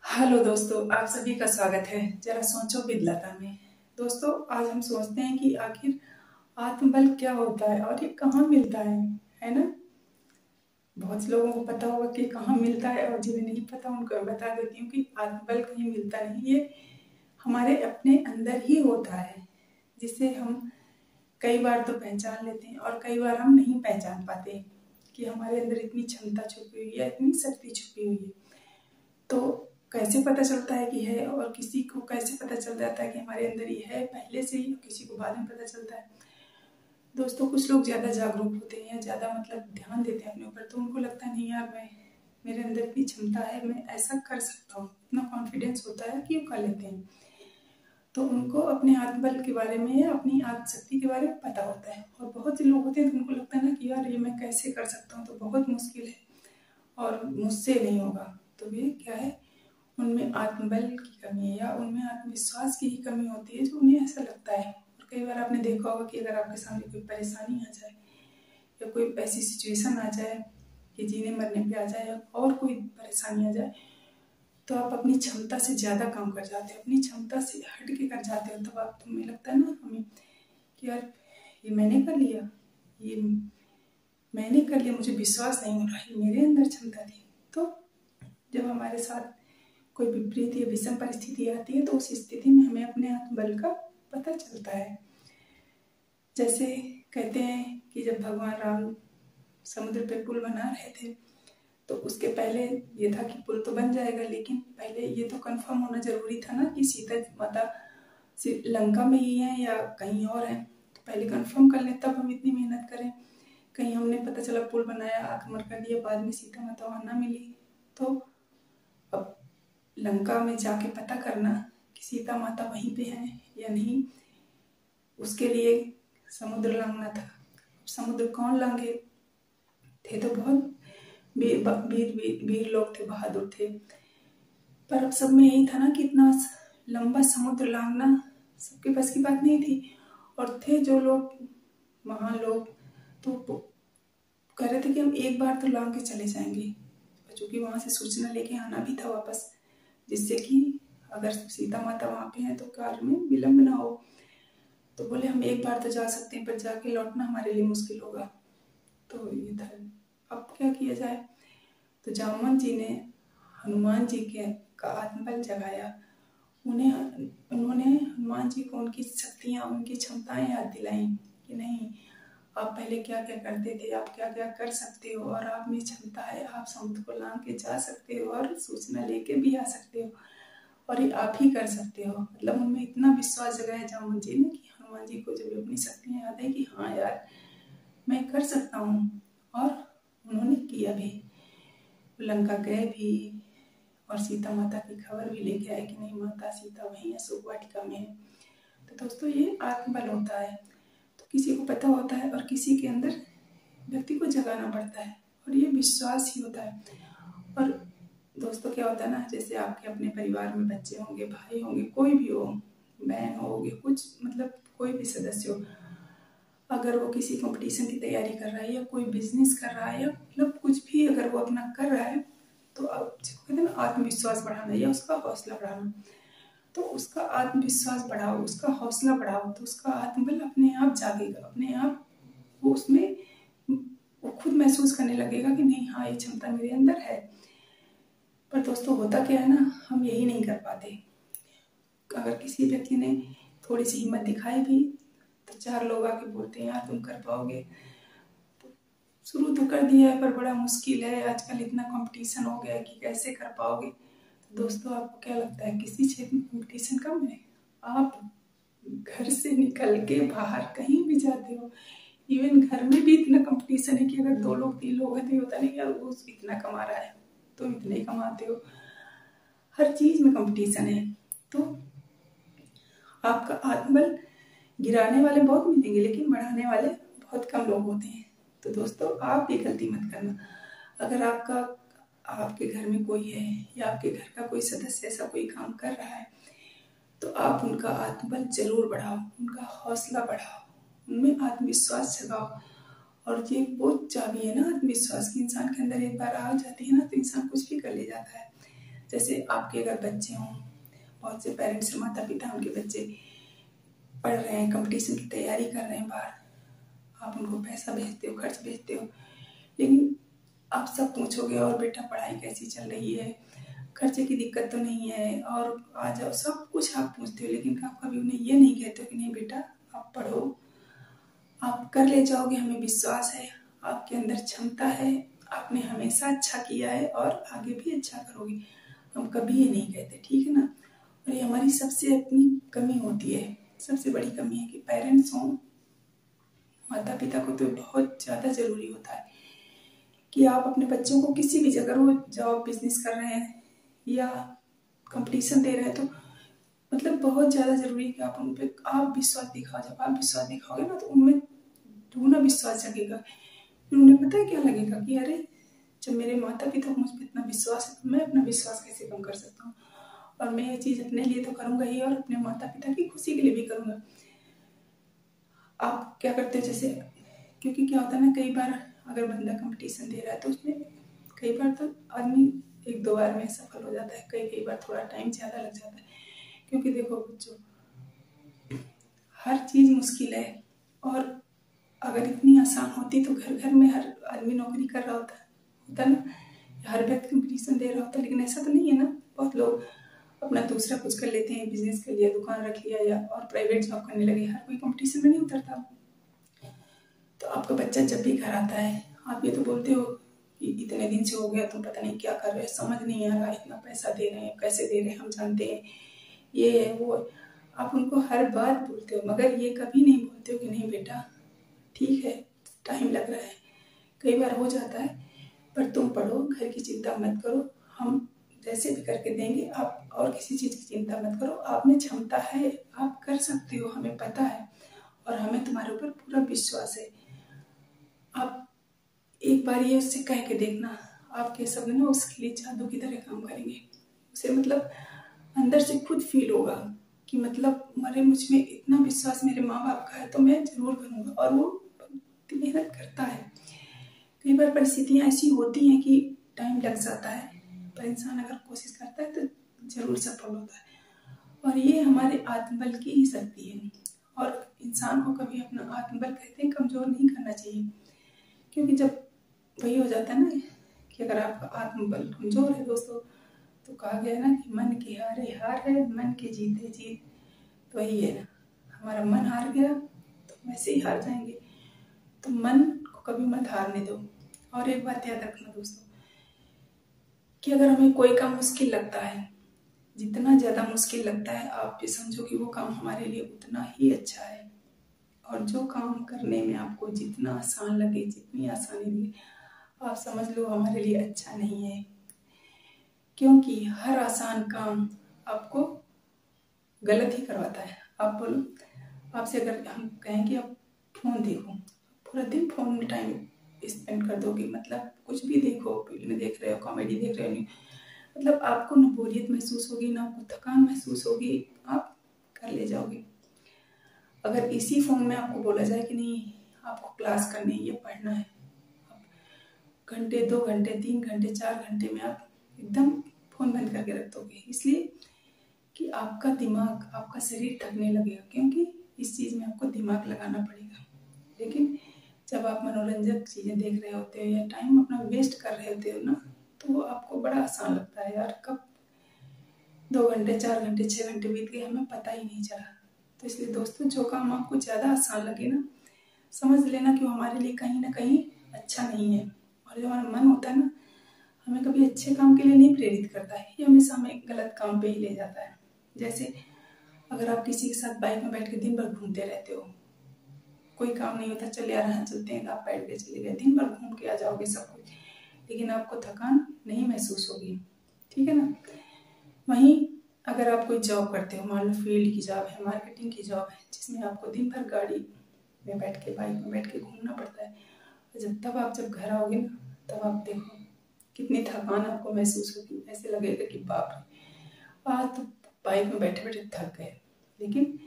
Hello दोस्तों, आप सभी का स्वागत है जरा सोचो विद्लता में। दोस्तों, आज हम सोचते हैं कि आखिर आत्मबल क्या होता है और ये कहाँ मिलता है ना। बहुत से लोगों को पता होगा कि कहाँ मिलता है, और जिन्हें नहीं पता उनको मैं बता देती हूँ कि आत्मबल कहीं मिलता नहीं, ये हमारे अपने अंदर ही होता है, जिसे हम कई बार तो पहचान लेते हैं और कई बार हम नहीं पहचान पाते कि हमारे अंदर इतनी क्षमता छुपी हुई है, इतनी शक्ति छुपी हुई है। तो कैसे पता चलता है कि है, और किसी को कैसे पता चल जाता है कि हमारे अंदर ये है पहले से ही, किसी को बाद में पता चलता है। दोस्तों, कुछ लोग ज़्यादा जागरूक होते हैं या ज़्यादा ध्यान देते हैं अपने ऊपर, तो उनको लगता है नहीं यार, मेरे अंदर इतनी क्षमता है, मैं ऐसा कर सकता हूँ, इतना कॉन्फिडेंस होता है कि वो कर लेते हैं। तो उनको अपने आत्मबल के बारे में या अपनी आत्मशक्ति के बारे में पता होता है। और बहुत से लोग होते हैं तो उनको लगता है ना कि यार ये मैं कैसे कर सकता हूँ, तो बहुत मुश्किल है और मुझसे नहीं होगा। तो ये क्या है, उनमें आत्मबल की कमी है या उनमें आत्मविश्वास की ही कमी होती है, जो उन्हें ऐसा लगता है। और कई बार आपने देखा होगा कि अगर आपके सामने कोई परेशानी आ जाए या कोई ऐसी सिचुएशन आ जाए कि जीने मरने पे आ जाए या और कोई परेशानी आ जाए, तो आप अपनी क्षमता से ज़्यादा काम कर जाते हो, अपनी क्षमता से हट के कर जाते हो। तब आप तुम्हें लगता है ना हमें कि यार ये मैंने कर लिया, ये मैंने कर लिया, मुझे विश्वास नहीं हो रहा, ये मेरे अंदर क्षमता थी। तो जब हमारे साथ कोई विपरीत या विषम परिस्थिति आती है तो उस स्थिति में हमें अपने आत्मबल का पता चलता है। जैसे कहते हैं कि जब भगवान राम समुद्र पे पुल बना रहे थे, तो उसके पहले ये था कि पुल तो बन जाएगा, लेकिन पहले ये तो कंफर्म होना जरूरी था ना कि सीता माता लंका में ही है या कहीं और है। तो पहले कंफर्म कर लें, तब हम इतनी मेहनत करें। कहीं हमने पता चला पुल बनाया, आक्रमण कर दिया, बाद में सीता माता वहां ना मिली, तो अब लंका में जाके पता करना कि सीता माता वहीं पे है या नहीं, उसके लिए समुद्र लांघना था। समुद्र कौन लांघे, थे तो बहुत वीर वीर वीर, वीर लोग थे, बहादुर थे, पर अब सब में यही था ना कि इतना लंबा समुद्र लांघना सबके बस की बात नहीं थी। और थे जो लोग, महान लोग, तो कह रहे थे कि हम एक बार तो लांघ के चले जाएंगे, चूंकि वहां से सूचना लेके आना भी था वापस, जिससे कि अगर सीता माता वहां पे हैं तो कार्य में विलम्ब ना हो। तो बोले हम एक बार तो जा सकते हैं, पर जाके लौटना हमारे लिए मुश्किल होगा। तो ये था, अब क्या किया जाए। तो जामवंत जी ने हनुमान जी के का आत्मबल जगाया। उन्होंने हनुमान जी को उनकी शक्तियाँ, उनकी क्षमताएं याद दिलाई कि नहीं, आप पहले क्या क्या करते थे, आप क्या क्या कर सकते हो, और आप में क्षमता है, आप समुद्र को लांघ के जा सकते हो और सूचना लेके भी आ सकते हो, और ये आप ही कर सकते हो। मतलब उनमें इतना विश्वास जगाया जामवंत जी ने कि हनुमान जी को जब अपनी शक्तियाँ याद आई कि हाँ यार मैं कर सकता हूँ, और उन्होंने किया भी। लंका गए भी और सीता माता की खबर भी लेके आए कि नहीं, माता सीता वहीं है, सुख वाटिका में है। तो दोस्तों, ये आत्मबल होता है। तो किसी को पता होता है और किसी के अंदर व्यक्ति को जगाना पड़ता है, और ये विश्वास ही होता है। और दोस्तों, क्या होता है ना, जैसे आपके अपने परिवार में बच्चे होंगे, भाई होंगे, कोई भी हो, बहन होगी, कुछ कोई भी सदस्य हो, अगर वो किसी कंपटीशन की तैयारी कर रहा है या कोई बिजनेस कर रहा है या कुछ भी अगर वो अपना कर रहा है, तो आप जिसको कहते हैं ना आत्मविश्वास बढ़ाना या उसका हौसला बढ़ाना, तो उसका आत्मविश्वास बढ़ाओ, उसका हौसला बढ़ाओ, तो उसका आत्मबल अपने आप जागेगा, अपने आप वो उसमें वो खुद महसूस करने लगेगा कि नहीं, हाँ ये क्षमता मेरे अंदर है। पर दोस्तों, होता क्या है ना, हम यही नहीं कर पाते। अगर किसी व्यक्ति ने थोड़ी सी हिम्मत दिखाई भी तो चार लोग आके बोलते हैं यार तुम कर पाओगे। तो शुरू तो कर दिया है पर बड़ा मुश्किल है, आजकल इतना कंपटीशन हो गया है कि कैसे कर पाओगे। तो दोस्तों, आपको क्या लगता है किसी क्षेत्र में कंपटीशन कम है? आप घर से निकल के बाहर कहीं भी जाते हो, इवन घर में भी इतना कंपटीशन है कि अगर 2 लोग 3 लोग हैं तो ये होता नहीं यार वो इतना कमा रहा है, तुम इतने ही कमाते हो। हर चीज में कंपटीशन है। तो आपका आत्मबल गिराने वाले बहुत मिलेंगे, लेकिन बढ़ाने वाले बहुत कम लोग होते हैं। तो दोस्तों, आप ये गलती मत करना। अगर आपके घर में कोई है या आपके घर का कोई सदस्य ऐसा कोई काम कर रहा है, तो आप उनका आत्मबल जरूर बढ़ाओ, उनका हौसला बढ़ाओ, उनमें आत्मविश्वास जगाओ। और ये वो चाबी है ना आत्मविश्वास की, इंसान के अंदर एक बार आ जाती है ना तो इंसान कुछ भी कर ले जाता है। जैसे आपके अगर बच्चे हों, बहुत से पेरेंट्स माता पिता उनके बच्चे पढ़ रहे हैं, कंपटीशन की तैयारी कर रहे हैं बाहर, आप उनको पैसा भेजते हो, खर्च भेजते हो, लेकिन आप सब पूछोगे और बेटा पढ़ाई कैसी चल रही है, खर्चे की दिक्कत तो नहीं है, और आ जाओ, सब कुछ आप पूछते हो, लेकिन आप कभी उन्हें ये नहीं कहते हो कि नहीं बेटा आप पढ़ो, आप कर ले जाओगे, हमें विश्वास है, आपके अंदर क्षमता है, आपने हमेशा अच्छा किया है और आगे भी अच्छा करोगे। हम कभी ये नहीं कहते, ठीक है ना। और ये हमारी सबसे अपनी कमी होती है, सबसे बड़ी कमी है कि पेरेंट्स हों, माता पिता को तो बहुत ज़्यादा ज़रूरी होता है कि आप अपने बच्चों को किसी भी जगह, वो जॉब बिजनेस कर रहे हैं या कंपटीशन दे रहे हैं, तो मतलब बहुत ज़्यादा ज़रूरी है कि आप उन पर आप विश्वास दिखाओ। जब आप विश्वास दिखाओगे ना तो उनमें दुगना विश्वास जगेगा। फिर उन्हें पता है क्या लगेगा कि अरे जब मेरे माता पिता को मुझ पर इतना विश्वास है तो मैं अपना विश्वास कैसे कम कर सकता हूँ, और मैं ये चीज़ अपने लिए तो करूँगा ही और अपने माता पिता की खुशी के लिए भी करूँगा। आप क्या करते हो, जैसे क्योंकि क्या होता है ना, कई बार अगर बंदा कंपटीशन दे रहा है तो उसमें कई बार तो आदमी एक दो बार में सफल हो जाता है, कई बार थोड़ा टाइम ज़्यादा लग जाता है। क्योंकि देखो बच्चों, हर चीज़ मुश्किल है, और अगर इतनी आसान होती तो घर घर में हर आदमी नौकरी कर रहा होता ना, हर व्यक्ति कंपटीशन दे रहा होता, लेकिन ऐसा तो नहीं है ना। बहुत लोग अपना दूसरा कुछ कर लेते हैं, बिजनेस कर लिया, दुकान रख लिया, या और प्राइवेट जॉब करने लगे, हर कोई कंपटीशन में नहीं उतरता। तो आपका बच्चा जब भी घर आता है, आप ये तो बोलते हो कि इतने दिन से हो गया, तुम पता नहीं क्या कर रहे हो, समझ नहीं आ रहा, इतना पैसा दे रहे हैं, कैसे दे रहे हैं, हम जानते हैं, ये है वो है। आप उनको हर बात बोलते हो, मगर ये कभी नहीं बोलते हो कि नहीं बेटा ठीक है, टाइम लग रहा है, कई बार हो जाता है, पर तुम पढ़ो, घर की चिंता मत करो, हम जैसे भी करके देंगे, आप और किसी चीज़ की चिंता मत करो, आप में क्षमता है, आप कर सकते हो, हमें पता है, और हमें तुम्हारे ऊपर पूरा विश्वास है। आप एक बार ये उससे कह के देखना, आपके शब्द ना उसके लिए जादू की तरह काम करेंगे। उसे मतलब अंदर से खुद फील होगा कि मतलब मरे मुझ में इतना विश्वास मेरे माँ बाप का है तो मैं जरूर करूँगा, और वो मेहनत करता है। कई बार परिस्थितियाँ ऐसी होती हैं कि टाइम लग जाता है, पर इंसान अगर कोशिश करता है तो जरूर सफल होता है, और ये हमारे आत्मबल की ही शक्ति है। और इंसान को कभी अपना आत्मबल कहते हैं कमजोर नहीं करना चाहिए, क्योंकि जब वही हो जाता है ना कि अगर आपका आत्मबल कमजोर है दोस्तों, तो कहा गया है ना कि मन की हारे हार है, मन की जीते जीत। तो वही है ना, हमारा मन हार गया तो वैसे ही हार जाएंगे, तो मन को कभी मत हारने दो। और एक बात याद रखना दोस्तों कि अगर हमें कोई काम मुश्किल लगता है, जितना ज़्यादा मुश्किल लगता है, आप ये समझो कि वो काम हमारे लिए उतना ही अच्छा है, और जो काम करने में आपको जितना आसान लगे, जितनी आसानी लगे, आप समझ लो हमारे लिए अच्छा नहीं है। क्योंकि हर आसान काम आपको गलत ही करवाता है। आप बोलो, आपसे अगर हम कहें कि आप फ़ोन देखो, पूरा दिन फ़ोन में टाइम स्पेंड कर दोगे, मतलब कुछ भी देखो, फिल्म देख रहे हो, कॉमेडी देख रहे हो, नहीं मतलब आपको ना बोरियत महसूस होगी, ना आपको थकान महसूस होगी, आप कर ले जाओगे। अगर इसी फ़ोन में आपको बोला जाए कि नहीं आपको क्लास करनी है या पढ़ना है, घंटे 2 घंटे 3 घंटे 4 घंटे में आप एकदम फ़ोन बंद करके रख दोगे, इसलिए कि आपका दिमाग, आपका शरीर थकने लगेगा, क्योंकि इस चीज़ में आपको दिमाग लगाना पड़ेगा। लेकिन जब आप मनोरंजक चीज़ें देख रहे होते हो या टाइम अपना वेस्ट कर रहे होते हो ना, तो वो आपको बड़ा आसान लगता है यार, कब 2 घंटे 4 घंटे 6 घंटे बीत गए हमें पता ही नहीं चला। तो इसलिए दोस्तों, जो काम आपको ज़्यादा आसान लगे ना, समझ लेना कि वो हमारे लिए कहीं ना कहीं अच्छा नहीं है। और जो हमारा मन होता है ना, हमें कभी अच्छे काम के लिए नहीं प्रेरित करता है, ये हमेशा हमें गलत काम पे ही ले जाता है। जैसे अगर आप किसी के साथ बाइक में बैठ के दिन भर घूमते रहते हो, कोई काम नहीं होता, चल यार हाँ चलते हैं, आप बैठ के चले गए, दिन भर घूम के आ जाओगे सब कुछ, लेकिन आपको थकान नहीं महसूस होगी, ठीक है ना। वहीं अगर आप कोई जॉब करते हो, मान लो फील्ड की जॉब है, मार्केटिंग की जॉब है, जिसमें आपको दिन भर गाड़ी में बैठ के, बाइक में बैठ के घूमना पड़ता है, और जब घर आओगे ना, तब आप देखो कितनी थकान आपको महसूस होगी, ऐसे लगेगा कि बाप रे आज तो बाइक में बैठे बैठे थक गए। लेकिन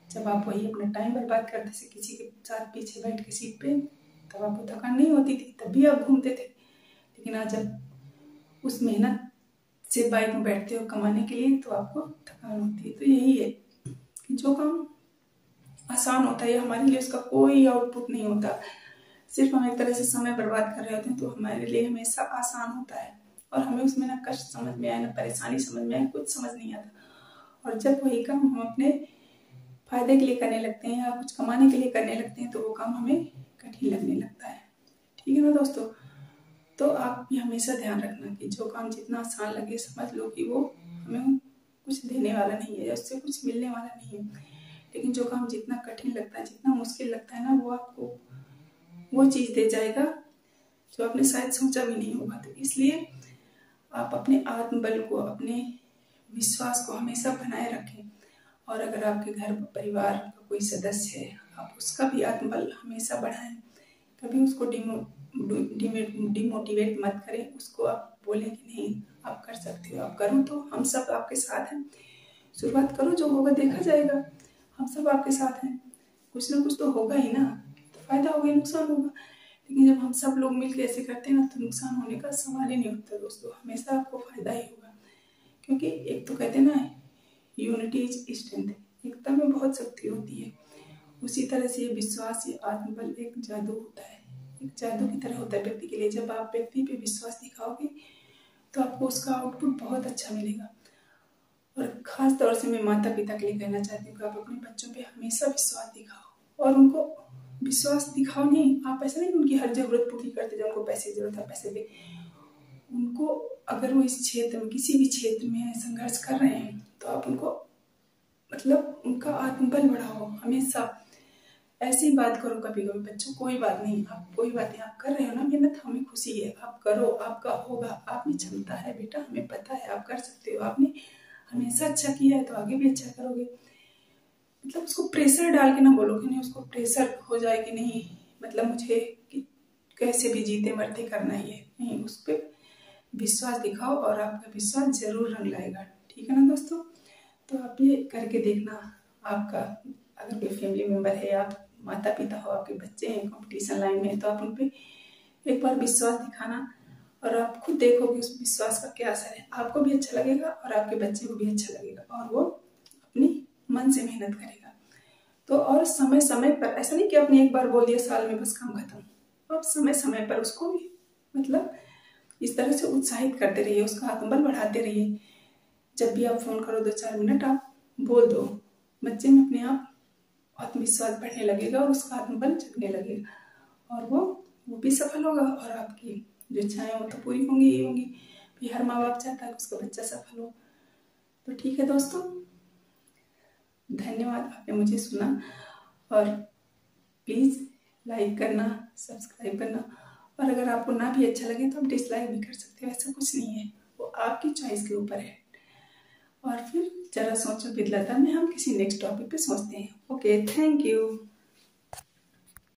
जब आप वही अपना टाइम बर्बाद करते थे किसी के साथ पीछे बैठ के सीट पे, तब आपको थकान नहीं होती थी, तब भी आप घूमते थे। लेकिन आज जब उस मेहनत सिर्फ बाइक में बैठते हो कमाने के लिए तो आपको थकान होती है। तो यही है कि जो काम आसान होता है हमारे लिए उसका कोई आउटपुट नहीं होता, सिर्फ हम एक तरह से समय बर्बाद कर रहे होते हैं, तो हमारे लिए हमेशा आसान होता है और हमें उसमें ना कष्ट समझ में आए, ना परेशानी समझ में आए, कुछ समझ नहीं आता। और जब वही काम हम अपने फायदे के लिए करने लगते हैं या कुछ कमाने के लिए करने लगते हैं तो वो काम हमें कठिन लगने लगता है। ठीक है ना दोस्तों। तो आप भी हमेशा ध्यान रखना कि जो काम जितना आसान लगे समझ लो कि वो हमें कुछ देने वाला नहीं है या उससे कुछ मिलने वाला नहीं है, लेकिन जो काम जितना कठिन लगता है, जितना मुश्किल लगता है ना, वो आपको वो चीज़ दे जाएगा जो आपने शायद सोचा भी नहीं होगा। तो इसलिए आप अपने आत्मबल को, अपने विश्वास को हमेशा बनाए रखें। और अगर आपके घर परिवार का कोई सदस्य है, आप उसका भी आत्मबल हमेशा बढ़ाएं। कभी उसको डिमोटिवेट मत करें। उसको आप बोलें कि नहीं आप कर सकते हो, आप करो, तो हम सब आपके साथ हैं। शुरुआत करो, जो होगा देखा जाएगा। हम सब आपके साथ हैं, कुछ ना कुछ तो होगा ही ना, तो फायदा होगा नुकसान होगा। लेकिन जब हम सब लोग मिलकर ऐसे करते हैं ना तो नुकसान होने का सवाल ही नहीं होता दोस्तों, हमेशा आपको फायदा ही होगा। क्योंकि एक तो कहते हैं ना, यूनिटी इज स्ट्रेंथ, एकता में बहुत शक्ति होती है। उसी तरह से ये विश्वास, ये आत्मबल एक जादू होता है, एक जादू की तरह होता है व्यक्ति के लिए। जब आप व्यक्ति पे विश्वास दिखाओगे तो आपको उसका आउटपुट बहुत अच्छा मिलेगा। और खास तौर से मैं माता पिता के लिए कहना चाहती हूँ कि आप अपने बच्चों पे हमेशा विश्वास दिखाओ। और उनको विश्वास दिखाओ नहीं, आप ऐसा नहीं उनकी हर जरूरत पूरी करते जाओ, उनको पैसे की जरूरत है पैसे दे। उनको अगर वो इस क्षेत्र में, किसी भी क्षेत्र में संघर्ष कर रहे हैं तो आप उनको मतलब उनका आत्मबल बढ़ाओ। हमेशा ऐसी बात करो कभी कभी बच्चों, कोई बात नहीं, आप कोई बात नहीं, आप कर रहे हो ना मेहनत, हमें खुशी है, आप करो, आपका होगा, आप में क्षमता है बेटा, हमें पता है आप कर सकते हो, आपने हमेशा अच्छा किया है तो आगे भी अच्छा करोगे। मतलब उसको प्रेशर डाल के ना बोलो कि नहीं, उसको प्रेशर हो जाए कि नहीं मतलब मुझे कि कैसे भी जीते मरते करना ही है, नहीं, उस पर विश्वास दिखाओ और आपका विश्वास जरूर रंग लाएगा। ठीक है ना दोस्तों। तो आप ये करके देखना। आपका अगर कोई फैमिली मेम्बर है, आप माता पिता हो, आपके बच्चे हैं कंपटीशन लाइन में, तो आप उन पर एक बार विश्वास दिखाना और आप खुद देखोगे उस विश्वास का क्या असर है। आपको भी अच्छा लगेगा और आपके बच्चे को भी अच्छा लगेगा और वो अपनी मन से मेहनत करेगा। तो और समय समय पर, ऐसा नहीं कि आपने एक बार बोल दिया साल में बस काम खत्म, तो आप समय समय पर उसको भी मतलब इस तरह से उत्साहित करते रहिए, उसका आत्मबल बढ़ाते रहिए। जब भी आप फोन करो 2-4 मिनट आप बोल दो, बच्चे में अपने आप आत्मविश्वास बढ़ने लगेगा और उसका आत्मबल जगने लगेगा और वो भी सफल होगा और आपकी जो इच्छाएं वो तो पूरी होंगी ही होंगी। फिर हर माँ बाप चाहता है कि उसका बच्चा सफल हो। तो ठीक है दोस्तों, धन्यवाद आपने मुझे सुना और प्लीज़ लाइक करना, सब्सक्राइब करना, और अगर आपको ना भी अच्छा लगे तो आप डिसलाइक भी कर सकते हो, ऐसा कुछ नहीं है, वो आपकी चॉइस के ऊपर है। और फिर जरा सोचो बिदलता में हम किसी नेक्स्ट टॉपिक पे सोचते हैं। Okay, thank you.